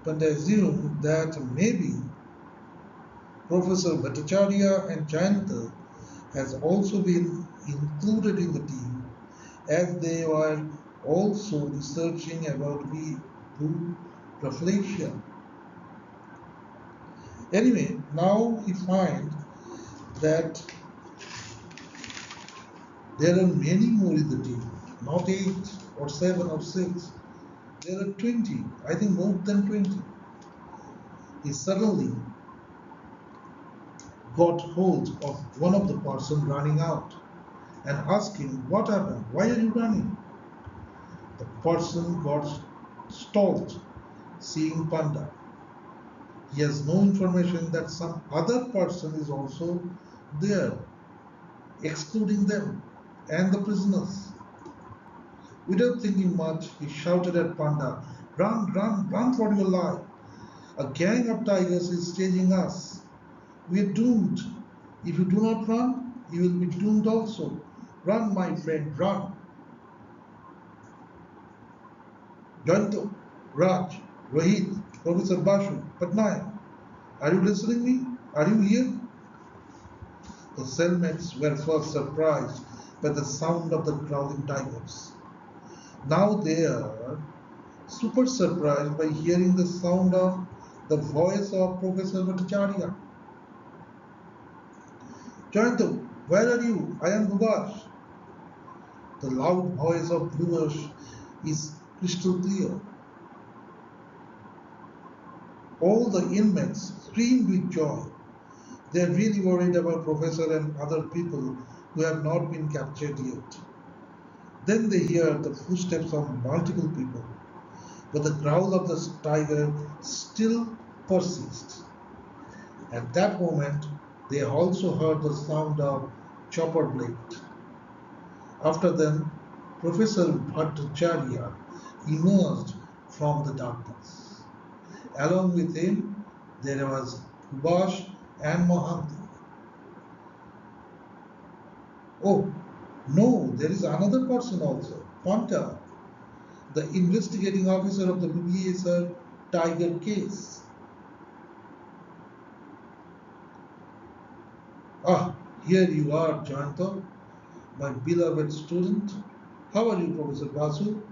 but assumed that maybe Professor Bhattacharya and Jayanta has also been included in the team as they were also researching about the Blue Rafflesia. Anyway, now we find that there are many more in the team, not eight or seven or six. There are 20, I think more than 20. He suddenly got hold of one of the person running out and asked him, "What happened? Why are you running?" The person got stalled, seeing Panda. He has no information that some other person is also there, excluding them and the prisoners. Without thinking much, he shouted at Panda, "Run, run, run for your life! A gang of tigers is chasing us. We are doomed. If you do not run, you will be doomed also. Run, my friend, run." Janto, Raj, Rohit, Professor Basu, Patnaik, are you listening me? Are you here? The cellmates were first surprised by the sound of the growling tigers. Now they are super surprised by hearing the sound of the voice of Professor Bhattacharya. Jayanta, where are you? I am Bhubash. The loud voice of Bhubash is crystal clear. All the inmates scream with joy. They are really worried about Professor and other people who have not been captured yet. Then they hear the footsteps of multiple people, but the growl of the tiger still persists. At that moment, they also heard the sound of chopper blade. After them, Professor Bhattacharya emerged from the darkness. Along with him, there was Bhubash and Mohanty. Oh, no, there is another person also, Pandya, the investigating officer of the Bhubaneswar tiger case. Ah, here you are, Jayanta, my beloved student. How are you, Professor Basu?